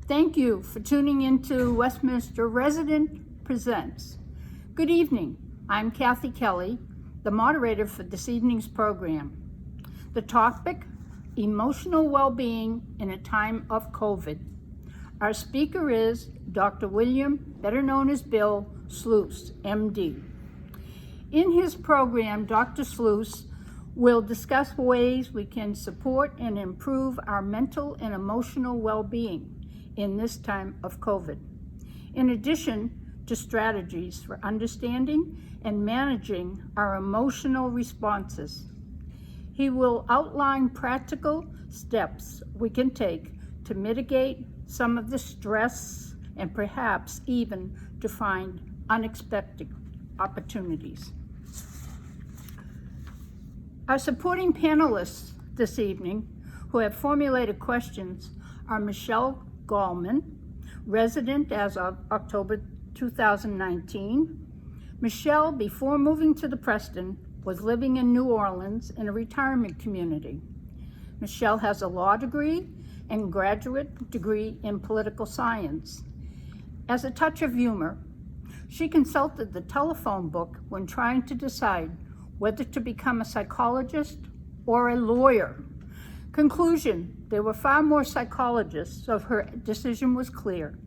Thank you for tuning into Westminster Resident Presents. Good evening. I'm Kathy Kelly, the moderator for this evening's program. The topic, emotional well-being in a time of COVID. Our speaker is Dr. William, better known as Bill Sluice, MD. In his program, Dr. Sluice will discuss ways we can support and improve our mental and emotional well-being in this time of COVID, in addition to strategies for understanding and managing our emotional responses. He will outline practical steps we can take to mitigate some of the stress and perhaps even to find unexpected opportunities. Our supporting panelists this evening who have formulated questions are Michelle Gallman, resident as of October 2019. Michelle, before moving to the Preston, was living in New Orleans in a retirement community. Michelle has a law degree and graduate degree in political science. As a touch of humor, she consulted the telephone book when trying to decide whether to become a psychologist or a lawyer. Conclusion, there were far more psychologists, so her decision was clear.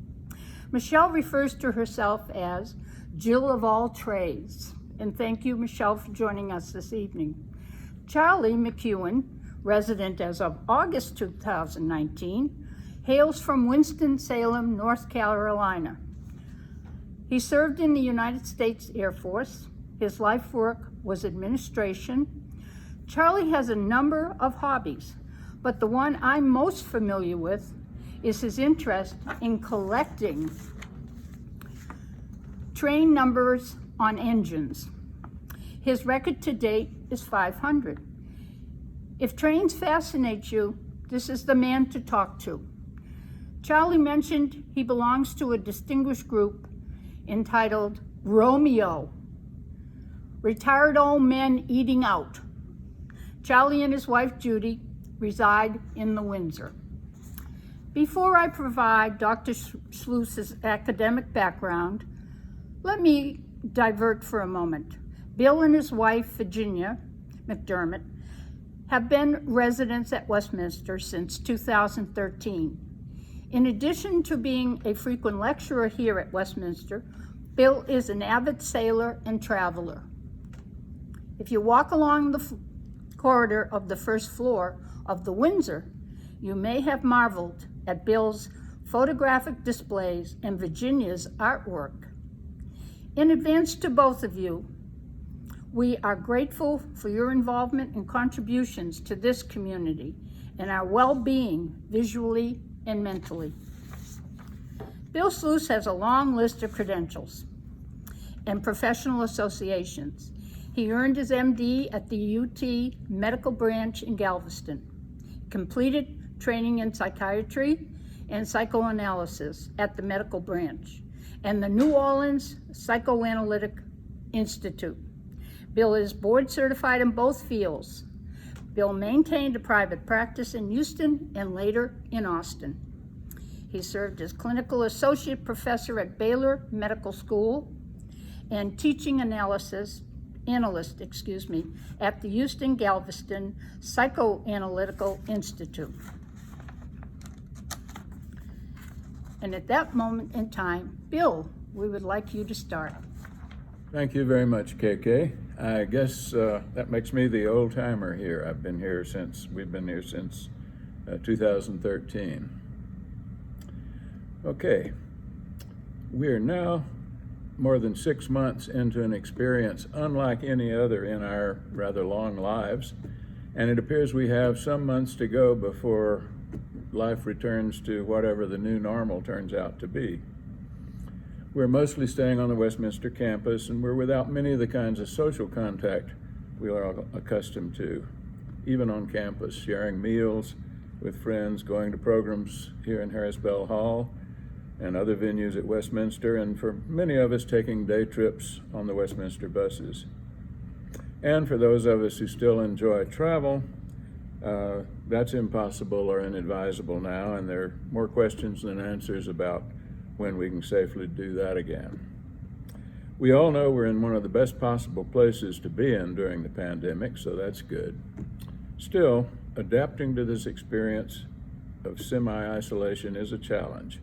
Michelle refers to herself as Jill of all trades, and thank you, Michelle, for joining us this evening. Charlie McEwen, resident as of August 2019, hails from Winston-Salem, North Carolina. He served in the United States Air Force. His life work was administration. Charlie has a number of hobbies, but the one I'm most familiar with is his interest in collecting train numbers on engines. His record to date is 500. If trains fascinate you, this is the man to talk to. Charlie mentioned he belongs to a distinguished group entitled Romeo, Retired Old Men Eating Out. Charlie and his wife Judy reside in the Windsor. Before I provide Dr. Sluice's academic background, let me divert for a moment. Bill and his wife, Virginia McDermott, have been residents at Westminster since 2013. In addition to being a frequent lecturer here at Westminster, Bill is an avid sailor and traveler. If you walk along the corridor of the first floor of the Windsor, you may have marveled at Bill's photographic displays and Virginia's artwork. In advance to both of you, we are grateful for your involvement and contributions to this community and our well-being visually and mentally. Bill Sluice has a long list of credentials and professional associations. He earned his MD at the UT Medical Branch in Galveston, completed training in psychiatry and psychoanalysis at the Medical Branch and the New Orleans Psychoanalytic Institute. Bill is board certified in both fields. Bill maintained a private practice in Houston and later in Austin. He served as clinical associate professor at Baylor Medical School and teaching analyst at the Houston Galveston Psychoanalytical Institute. And at that moment in time, Bill, we would like you to start. Thank you very much, KK. I guess that makes me the old timer here. We've been here since 2013. Okay, we are now more than 6 months into an experience unlike any other in our rather long lives, and it appears we have some months to go before life returns to whatever the new normal turns out to be. We're mostly staying on the Westminster campus, and we're without many of the kinds of social contact we are accustomed to, even on campus, sharing meals with friends, going to programs here in Harris Bell Hall and other venues at Westminster, and for many of us taking day trips on the Westminster buses. And for those of us who still enjoy travel, That's impossible or inadvisable now, and there are more questions than answers about when we can safely do that again. We all know we're in one of the best possible places to be in during the pandemic, so that's good. Still, adapting to this experience of semi-isolation is a challenge.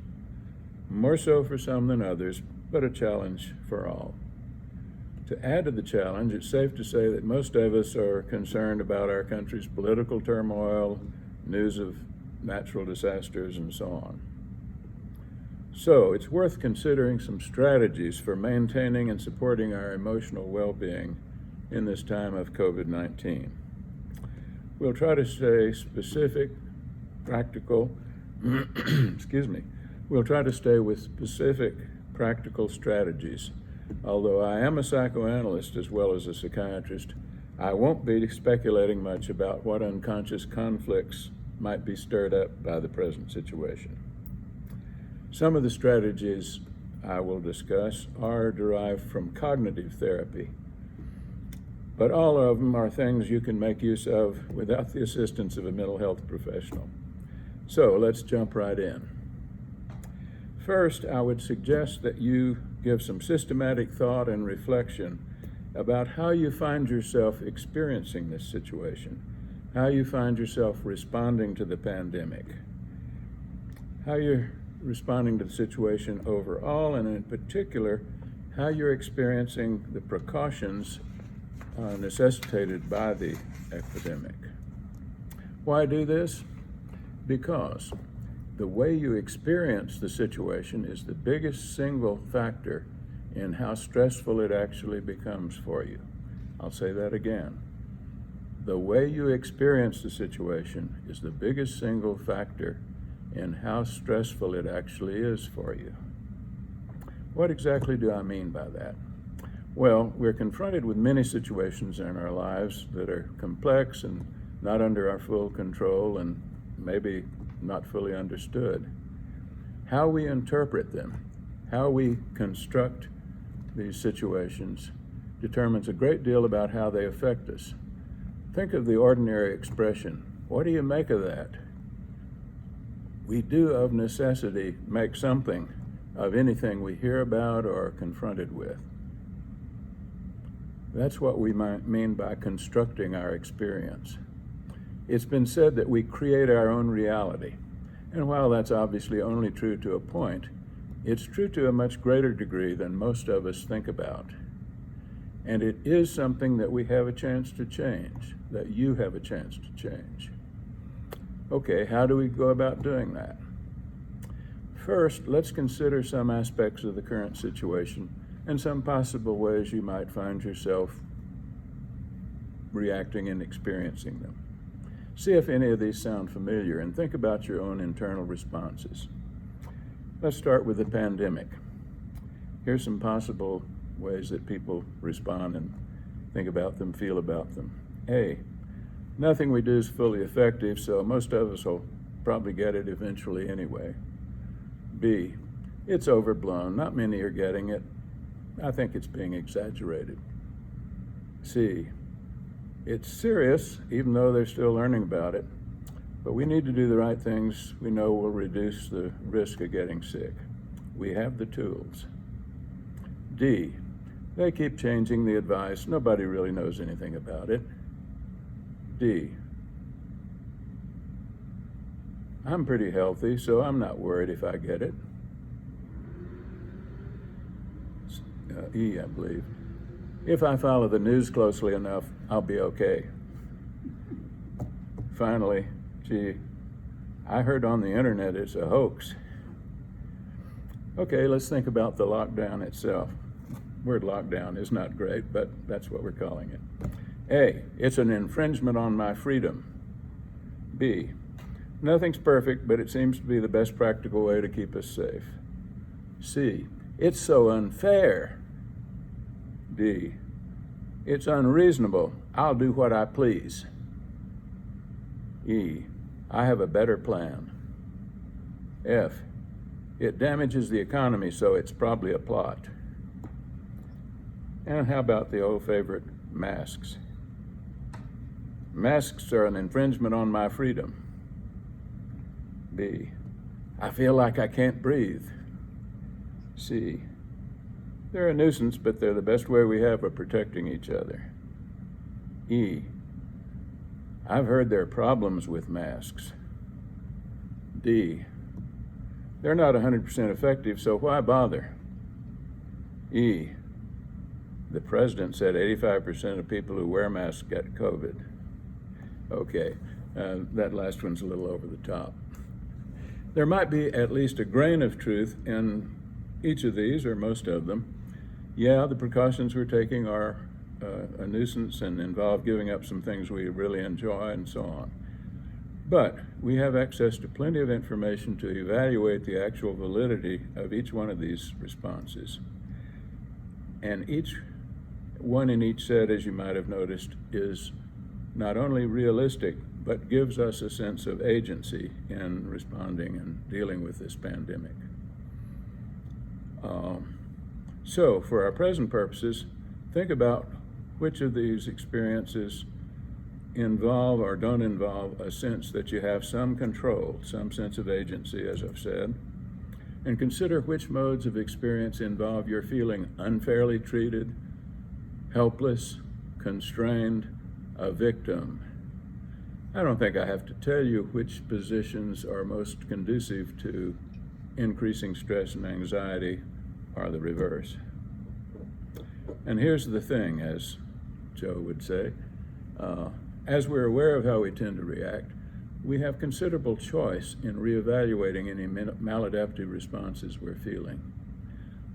More so for some than others, but a challenge for all. To add to the challenge, it's safe to say that most of us are concerned about our country's political turmoil, news of natural disasters, and so on. So it's worth considering some strategies for maintaining and supporting our emotional well-being in this time of COVID-19. We'll try to stay specific, practical, We'll try to stay with specific, practical strategies. Although I am a psychoanalyst as well as a psychiatrist, I won't be speculating much about what unconscious conflicts might be stirred up by the present situation. Some of the strategies I will discuss are derived from cognitive therapy, but all of them are things you can make use of without the assistance of a mental health professional. So let's jump right in. First, I would suggest that you give some systematic thought and reflection about how you find yourself experiencing this situation, how you find yourself responding to the pandemic, how you're responding to the situation overall, and in particular, how you're experiencing the precautions necessitated by the epidemic. Why do this? Because the way you experience the situation is the biggest single factor in how stressful it actually becomes for you. I'll say that again. The way you experience the situation is the biggest single factor in how stressful it actually is for you. What exactly do I mean by that? Well, we're confronted with many situations in our lives that are complex and not under our full control and maybe not fully understood. How we interpret them, how we construct these situations, determines a great deal about how they affect us. Think of the ordinary expression, "What do you make of that?" We do of necessity make something of anything we hear about or are confronted with. That's what we mean by constructing our experience. It's been said that we create our own reality, and while that's obviously only true to a point, it's true to a much greater degree than most of us think about. And it is something that we have a chance to change, that you have a chance to change. Okay, how do we go about doing that? First, let's consider some aspects of the current situation and some possible ways you might find yourself reacting and experiencing them. See if any of these sound familiar and think about your own internal responses. Let's start with the pandemic. Here's some possible ways that people respond and think about them, feel about them. A, nothing we do is fully effective, so most of us will probably get it eventually anyway. B, it's overblown. Not many are getting it. I think it's being exaggerated. C, it's serious, even though they're still learning about it, but we need to do the right things we know will reduce the risk of getting sick. We have the tools. D, they keep changing the advice. Nobody really knows anything about it. D, I'm pretty healthy, so I'm not worried if I get it. E, I believe. If I follow the news closely enough, I'll be okay. Finally, G, I heard on the internet it's a hoax. Okay, let's think about the lockdown itself. Word lockdown is not great, but that's what we're calling it. A, it's an infringement on my freedom. B, nothing's perfect, but it seems to be the best practical way to keep us safe. C, it's so unfair. D, it's unreasonable. I'll do what I please. E, I have a better plan. F, it damages the economy, so it's probably a plot. And how about the old favorite, masks? Masks are an infringement on my freedom. B, I feel like I can't breathe. C, they're a nuisance, but they're the best way we have of protecting each other. E, I've heard there are problems with masks. D, they're not 100% effective, so why bother? E, the president said 85% of people who wear masks get COVID. Okay, that last one's a little over the top. There might be at least a grain of truth in each of these, or most of them. Yeah, the precautions we're taking are a nuisance and involve giving up some things we really enjoy and so on. But we have access to plenty of information to evaluate the actual validity of each one of these responses. And each one in each set, as you might have noticed, is not only realistic, but gives us a sense of agency in responding and dealing with this pandemic. So for our present purposes, think about which of these experiences involve or don't involve a sense that you have some control, some sense of agency, as I've said, and consider which modes of experience involve your feeling unfairly treated, helpless, constrained, a victim. I don't think I have to tell you which positions are most conducive to increasing stress and anxiety or the reverse. And here's the thing, as Joe would say, as we're aware of how we tend to react, we have considerable choice in reevaluating any maladaptive responses we're feeling.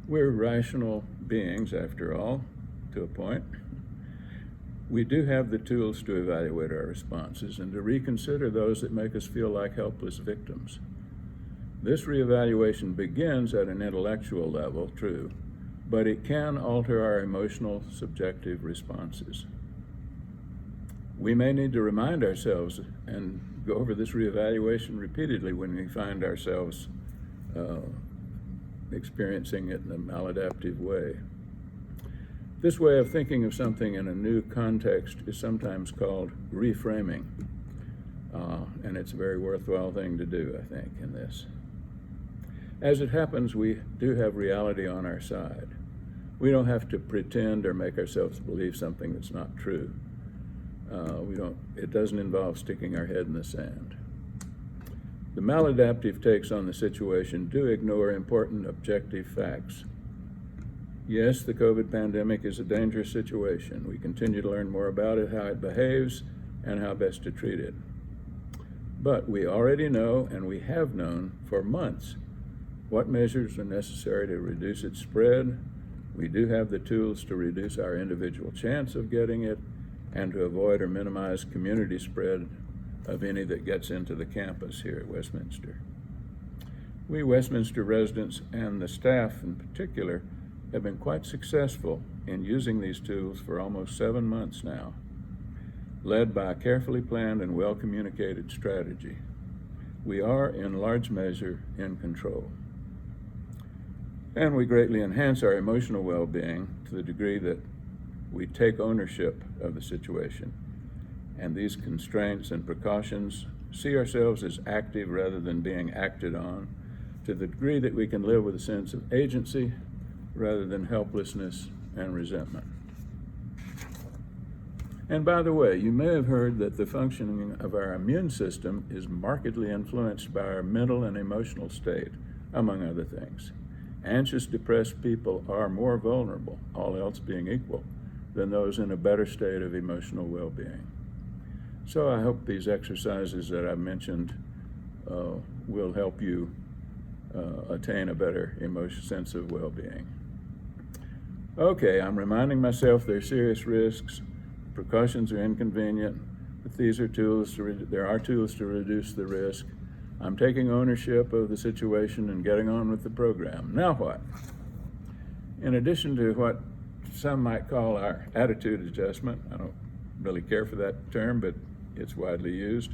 We're rational beings, after all, to a point. We do have the tools to evaluate our responses and to reconsider those that make us feel like helpless victims. This reevaluation begins at an intellectual level, true, but it can alter our emotional, subjective responses. We may need to remind ourselves and go over this reevaluation repeatedly when we find ourselves experiencing it in a maladaptive way. This way of thinking of something in a new context is sometimes called reframing, and it's a very worthwhile thing to do, I think, in this. As it happens, we do have reality on our side. We don't have to pretend or make ourselves believe something that's not true. It doesn't involve sticking our head in the sand. The maladaptive takes on the situation do ignore important objective facts. Yes, the COVID pandemic is a dangerous situation. We continue to learn more about it, how it behaves, and how best to treat it. But we already know, and we have known for months, what measures are necessary to reduce its spread. We do have the tools to reduce our individual chance of getting it and to avoid or minimize community spread of any that gets into the campus here at Westminster. We Westminster residents and the staff in particular have been quite successful in using these tools for almost 7 months now, led by a carefully planned and well-communicated strategy. We are, in large measure, in control. And we greatly enhance our emotional well-being to the degree that we take ownership of the situation. And these constraints and precautions see ourselves as active rather than being acted on, to the degree that we can live with a sense of agency rather than helplessness and resentment. And by the way, you may have heard that the functioning of our immune system is markedly influenced by our mental and emotional state, among other things. Anxious, depressed people are more vulnerable, all else being equal, than those in a better state of emotional well-being. So I hope these exercises that I've mentioned will help you attain a better sense of well-being. Okay, I'm reminding myself there are serious risks, precautions are inconvenient, but these are tools there are tools to reduce the risk. I'm taking ownership of the situation and getting on with the program. Now what? In addition to what some might call our attitude adjustment, I don't really care for that term, but it's widely used.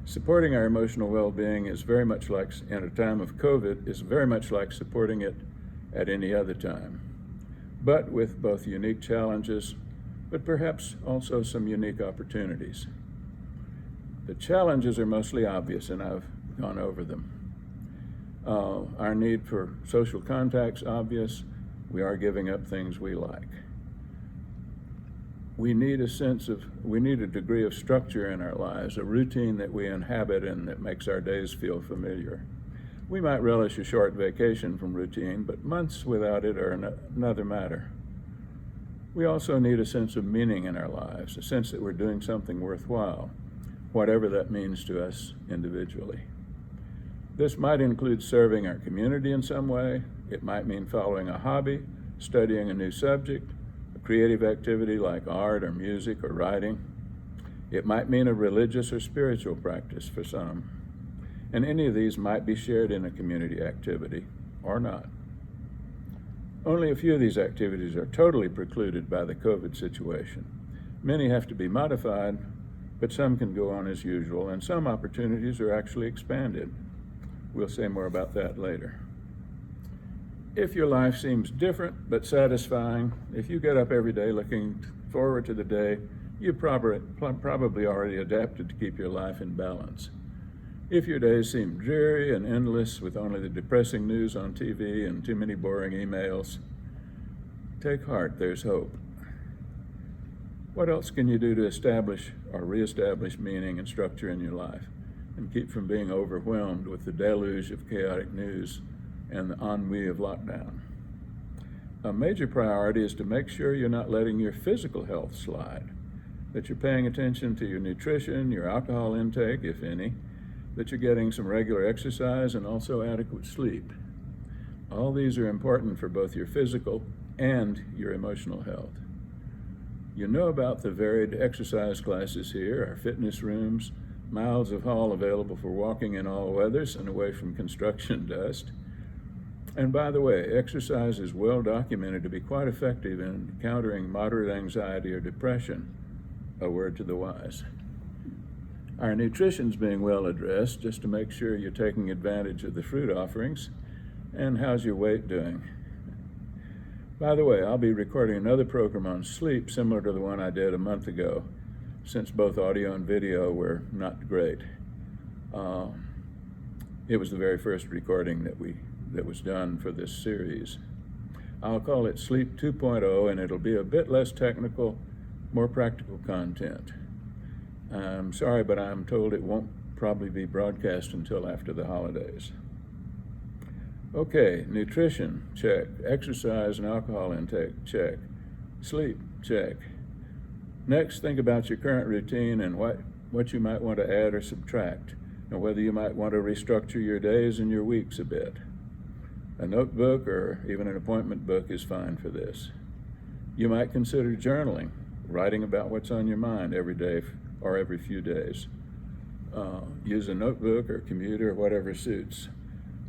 Supporting our emotional well-being is very much like, in a time of COVID, is very much like supporting it at any other time, but with both unique challenges but perhaps also some unique opportunities. The challenges are mostly obvious, and I've gone over them. Our need for social contact's obvious. We are giving up things we like. We need a degree of structure in our lives, a routine that we inhabit and that makes our days feel familiar. We might relish a short vacation from routine, but months without it are another matter. We also need a sense of meaning in our lives, a sense that we're doing something worthwhile, whatever that means to us individually. This might include serving our community in some way. It might mean following a hobby, studying a new subject, a creative activity like art or music or writing. It might mean a religious or spiritual practice for some. And any of these might be shared in a community activity or not. Only a few of these activities are totally precluded by the COVID situation. Many have to be modified, but some can go on as usual, and some opportunities are actually expanded. We'll say more about that later. If your life seems different but satisfying, if you get up every day looking forward to the day, you probably already adapted to keep your life in balance. If your days seem dreary and endless with only the depressing news on TV and too many boring emails, take heart, there's hope. What else can you do to establish or reestablish meaning and structure in your life and keep from being overwhelmed with the deluge of chaotic news and the ennui of lockdown? A major priority is to make sure you're not letting your physical health slide, that you're paying attention to your nutrition, your alcohol intake, if any, that you're getting some regular exercise and also adequate sleep. All these are important for both your physical and your emotional health. You know about the varied exercise classes here, our fitness rooms, miles of hall available for walking in all weathers and away from construction dust. And by the way, exercise is well documented to be quite effective in countering moderate anxiety or depression, a word to the wise. Our nutrition's being well addressed, just to make sure you're taking advantage of the fruit offerings. And how's your weight doing? By the way, I'll be recording another program on sleep similar to the one I did a month ago, since both audio and video were not great. It was the very first recording that was done for this series. I'll call it Sleep 2.0, and it'll be a bit less technical, more practical content. I'm sorry, but I'm told it won't probably be broadcast until after the holidays. Okay, nutrition, check. Exercise and alcohol intake, check. Sleep, check. Next, think about your current routine and what you might want to add or subtract, and whether you might want to restructure your days and your weeks a bit. A notebook or even an appointment book is fine for this. You might consider journaling, writing about what's on your mind every day or every few days. Use a notebook or computer, whatever suits.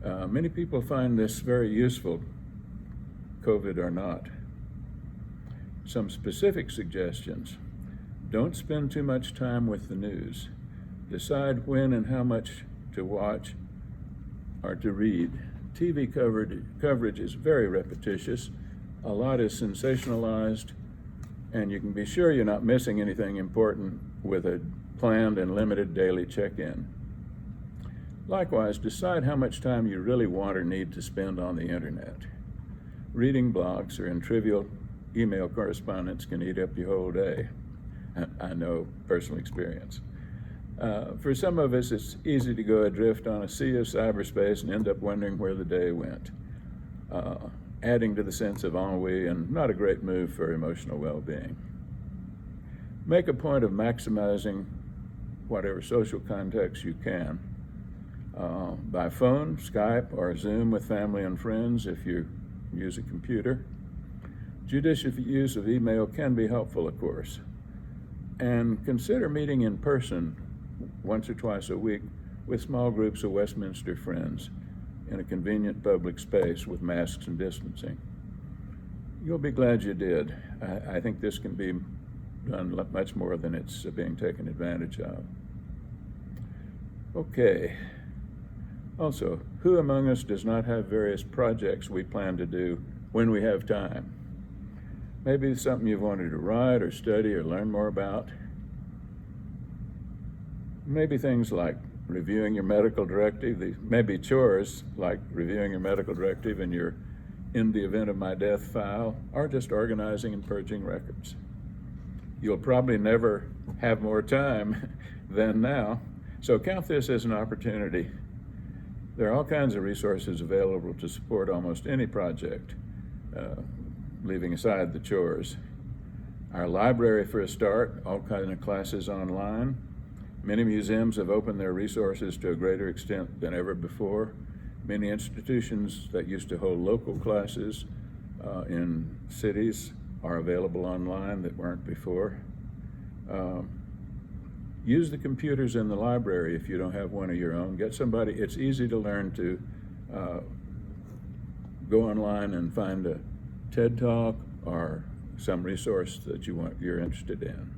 Many people find this very useful, COVID or not. Some specific suggestions. Don't spend too much time with the news. Decide when and how much to watch or to read. TV coverage is very repetitious. A lot is sensationalized, and you can be sure you're not missing anything important with a planned and limited daily check-in. Likewise, decide how much time you really want or need to spend on the internet. Reading blogs or in trivial email correspondence can eat up your whole day. I know personal experience. For some of us, it's easy to go adrift on a sea of cyberspace and end up wondering where the day went, adding to the sense of ennui and not a great move for emotional well-being. Make a point of maximizing whatever social contacts you can, by phone, Skype, or Zoom with family and friends if you use a computer. Judicious use of email can be helpful, of course. And consider meeting in person once or twice a week with small groups of Westminster friends in a convenient public space with masks and distancing. You'll be glad you did. I think this can be done much more than it's being taken advantage of. Okay. Also, who among us does not have various projects we plan to do when we have time? Maybe it's something you've wanted to write or study or learn more about. Maybe things like reviewing your medical directive, maybe chores like reviewing your medical directive and your in the event of my death file, or just organizing and purging records. You'll probably never have more time than now, so count this as an opportunity. There are all kinds of resources available to support almost any project, leaving aside the chores. Our library, for a start, all kinds of classes online. Many museums have opened their resources to a greater extent than ever before. Many institutions that used to hold local classes in cities are available online that weren't before. Use the computers in the library if you don't have one of your own. Get somebody. It's easy to learn to go online and find a TED Talk or some resource that you're interested in.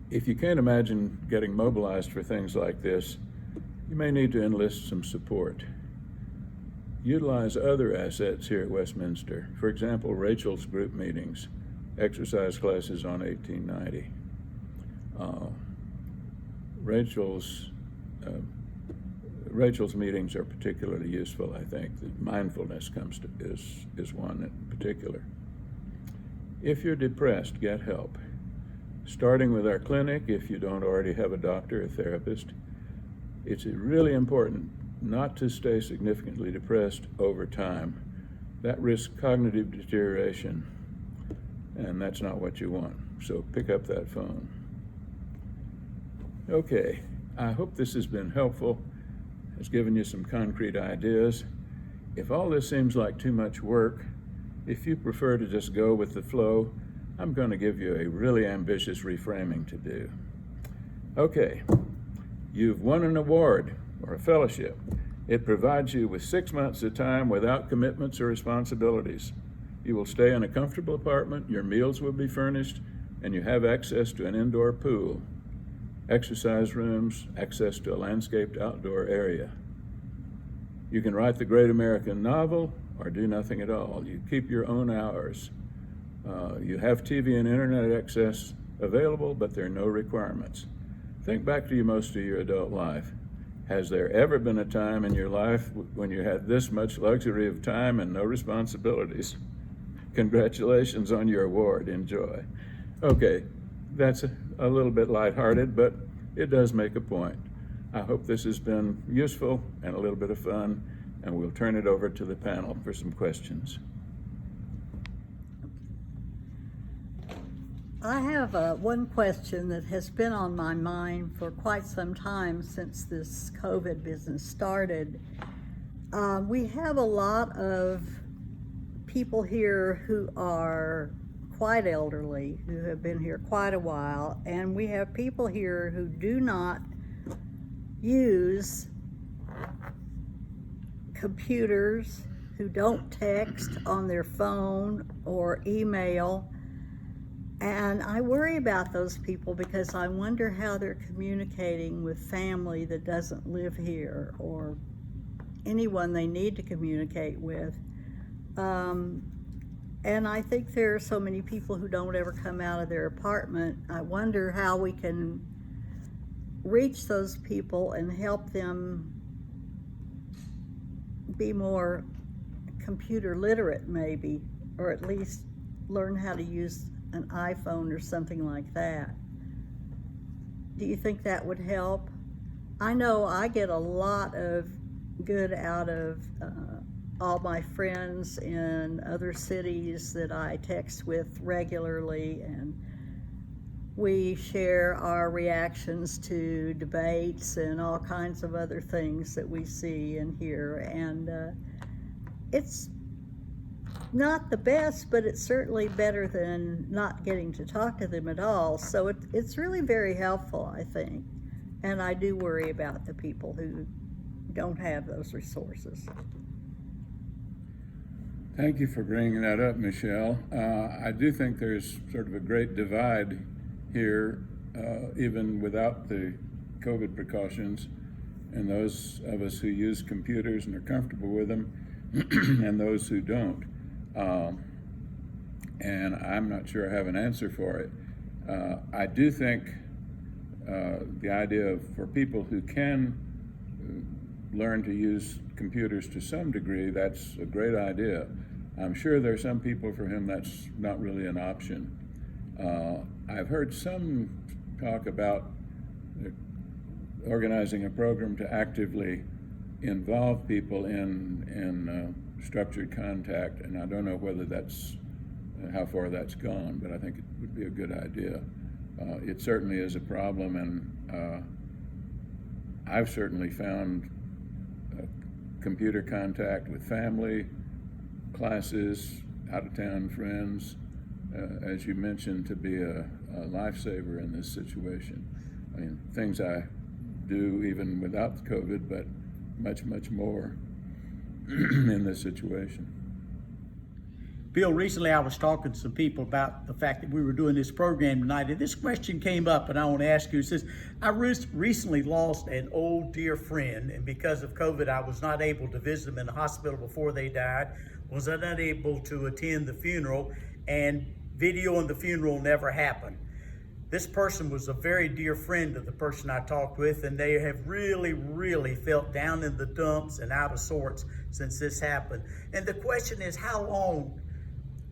If you can't imagine getting mobilized for things like this, you may need to enlist some support. Utilize other assets here at Westminster. For example, Rachel's group meetings, exercise classes on 1890. Rachel's meetings are particularly useful, I think. The mindfulness is one in particular. If you're depressed, get help. Starting with our clinic, if you don't already have a doctor or therapist, it's really important not to stay significantly depressed over time. That risks cognitive deterioration, and that's not what you want. So pick up that phone. Okay, I hope this has been helpful. It's given you some concrete ideas. If all this seems like too much work, if you prefer to just go with the flow, I'm going to give you a really ambitious reframing to do. Okay, you've won an award or a fellowship. It provides you with 6 months of time without commitments or responsibilities. You will stay in a comfortable apartment, your meals will be furnished, and you have access to an indoor pool, exercise rooms, access to a landscaped outdoor area. You can write the great American novel or do nothing at all. You keep your own hours. You have TV and internet access available, but there are no requirements. Think back to most of your adult life. Has there ever been a time in your life when you had this much luxury of time and no responsibilities? Congratulations on your award. Enjoy. Okay, that's a little bit lighthearted, but it does make a point. I hope this has been useful and a little bit of fun, and we'll turn it over to the panel for some questions. I have one question that has been on my mind for quite some time since this COVID business started. We have a lot of people here who are quite elderly, who have been here quite a while, and we have people here who do not use computers, who don't text on their phone or email. And I worry about those people because I wonder how they're communicating with family that doesn't live here or anyone they need to communicate with. And I think there are so many people who don't ever come out of their apartment. I wonder how we can reach those people and help them be more computer literate, maybe, or at least learn how to use an iPhone or something like that. Do you think that would help? I know I get a lot of good out of all my friends in other cities that I text with regularly, and we share our reactions to debates and all kinds of other things that we see and hear, and it's not the best, but it's certainly better than not getting to talk to them at all. So it's really very helpful, I think. And I do worry about the people who don't have those resources. Thank you for bringing that up, Michelle. I do think there's sort of a great divide here, even without the COVID precautions, and those of us who use computers and are comfortable with them, and those who don't. And I'm not sure I have an answer for it. I do think the idea of, for people who can learn to use computers to some degree, that's a great idea. I'm sure there are some people for whom that's not really an option. I've heard some talk about organizing a program to actively involve people in structured contact, and I don't know whether that's how far that's gone, but I think it would be a good idea. It certainly is a problem, and I've certainly found computer contact with family, classes, out-of-town friends, as you mentioned, to be a lifesaver in this situation. I mean, things I do even without COVID, but much, much more in this situation. Bill, recently I was talking to some people about the fact that we were doing this program tonight, and this question came up, and I want to ask you. It says, I recently lost an old dear friend, and because of COVID, I was not able to visit them in the hospital before they died, was unable to attend the funeral, and videoing the funeral never happened. This person was a very dear friend of the person I talked with, and they have really, really felt down in the dumps and out of sorts since this happened. And the question is, how long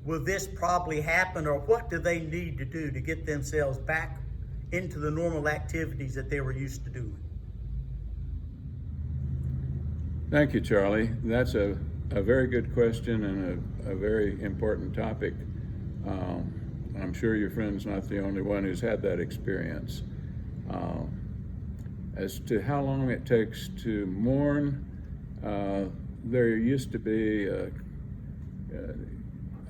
will this probably happen, or what do they need to do to get themselves back into the normal activities that they were used to doing? Thank you, Charlie. That's a very good question and a very important topic. I'm sure your friend's not the only one who's had that experience. As to how long it takes to mourn, there used to be an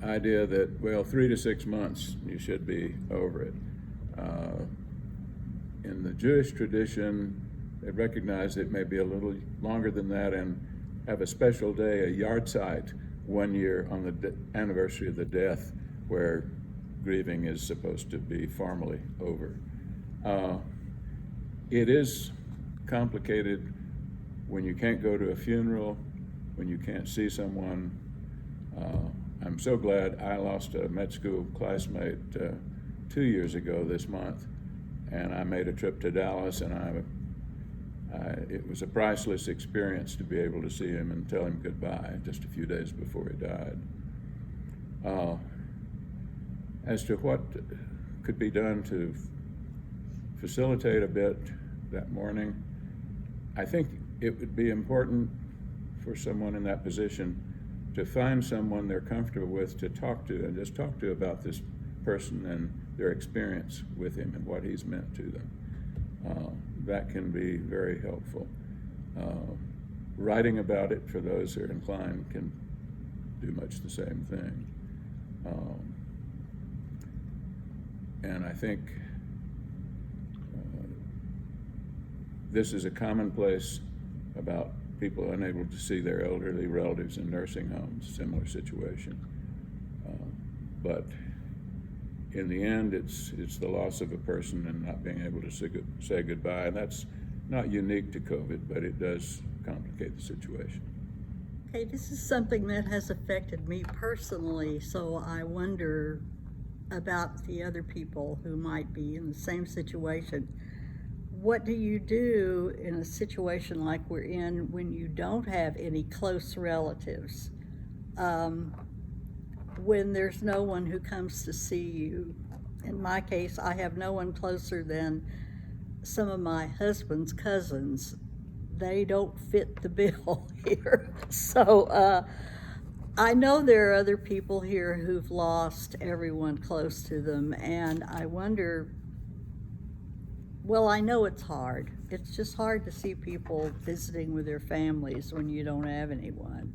idea that, well, 3 to 6 months you should be over it. In the Jewish tradition, they recognize it may be a little longer than that and have a special day, a yahrzeit, 1 year on the anniversary of the death, where grieving is supposed to be formally over. It is complicated when you can't go to a funeral, when you can't see someone. I'm so glad I lost a med school classmate 2 years ago this month, and I made a trip to Dallas, and it was a priceless experience to be able to see him and tell him goodbye just a few days before he died. As to what could be done to facilitate a bit that morning, I think it would be important for someone in that position to find someone they're comfortable with to talk to, and just talk to about this person and their experience with him and what he's meant to them. That can be very helpful. Writing about it, for those who are inclined, can do much the same thing. And I think this is a commonplace about people unable to see their elderly relatives in nursing homes, similar situation. But in the end, it's the loss of a person and not being able to say goodbye. And that's not unique to COVID, but it does complicate the situation. Okay, this is something that has affected me personally, so I wonder about the other people who might be in the same situation. What do you do in a situation like we're in when you don't have any close relatives? When there's no one who comes to see you. In my case, I have no one closer than some of my husband's cousins. They don't fit the bill here. So I know there are other people here who've lost everyone close to them, and I wonder, well, I know it's hard. It's just hard to see people visiting with their families when you don't have anyone.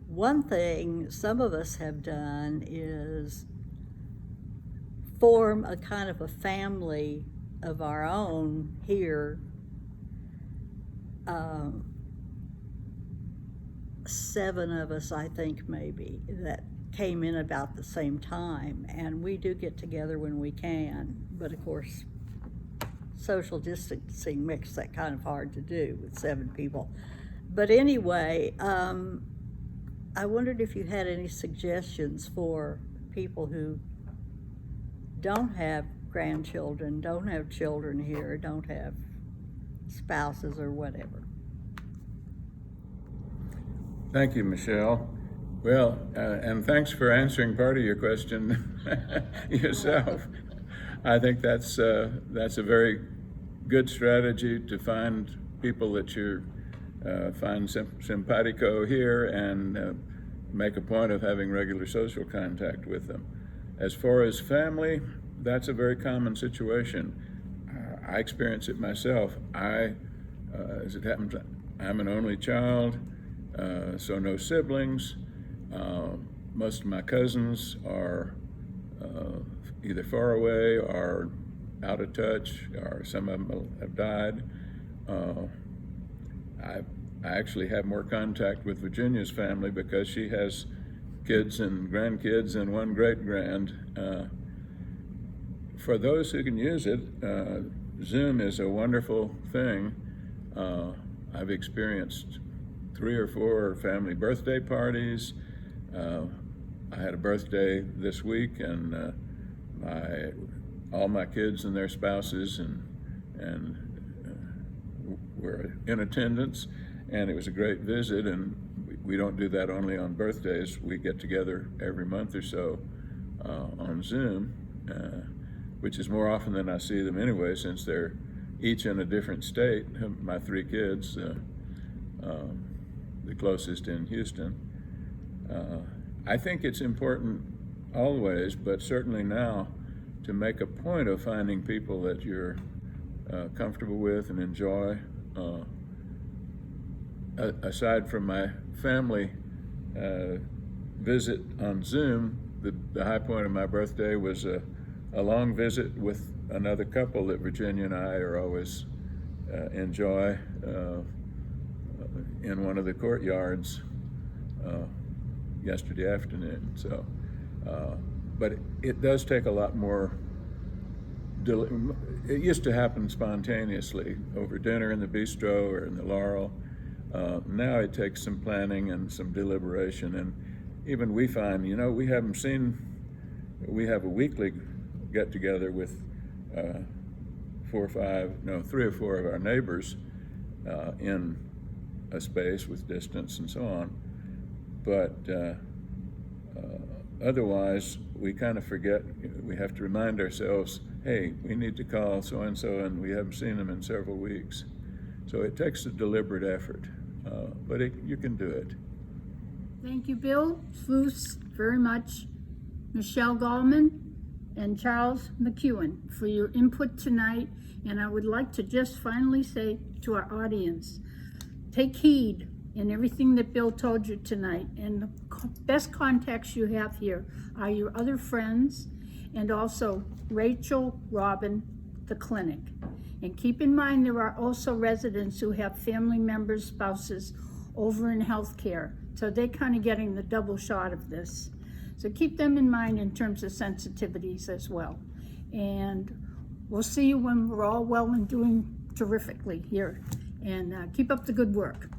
One thing some of us have done is form a kind of a family of our own here. 7 of us, I think, maybe, that came in about the same time, and we do get together when we can, but of course social distancing makes that kind of hard to do with 7 people. But anyway, I wondered if you had any suggestions for people who don't have grandchildren, don't have children here, don't have spouses or whatever. Thank you, Michelle. Well, and thanks for answering part of your question yourself. I think that's a very good strategy to find people that you find simpatico here and make a point of having regular social contact with them. As far as family, that's a very common situation. I experience it myself. As it happens, I'm an only child, so no siblings. Most of my cousins are either far away or out of touch, or some of them have died. I actually have more contact with Virginia's family because she has kids and grandkids and one great-grand. For those who can use it, Zoom is a wonderful thing. I've experienced 3 or 4 family birthday parties. I had a birthday this week, and all my kids and their spouses and were in attendance, and it was a great visit. And we don't do that only on birthdays. We get together every month or so on Zoom, which is more often than I see them anyway, since they're each in a different state. My 3 kids, the closest in Houston. I think it's important always, but certainly now, to make a point of finding people that you're comfortable with and enjoy. Aside from my family visit on Zoom, the high point of my birthday was a long visit with another couple that Virginia and I are always enjoy in one of the courtyards yesterday afternoon. So, but it does take a lot more. It used to happen spontaneously over dinner in the bistro or in the Laurel. Now it takes some planning and some deliberation, and even we find, we have a weekly get together with 3 or 4 of our neighbors in a space with distance and so on. But otherwise, we kind of forget. We have to remind ourselves, hey, we need to call so-and-so, and we haven't seen them in several weeks. So it takes a deliberate effort, but you can do it. Thank you, Bill Sluice, very much, Michelle Gallman, and Charles McEwen for your input tonight. And I would like to just finally say to our audience, take heed in everything that Bill told you tonight. And the best contacts you have here are your other friends, and also Rachel, Robin, the clinic. And keep in mind, there are also residents who have family members, spouses over in healthcare. So they're kind of getting the double shot of this. So keep them in mind in terms of sensitivities as well. And we'll see you when we're all well and doing terrifically here. And keep up the good work.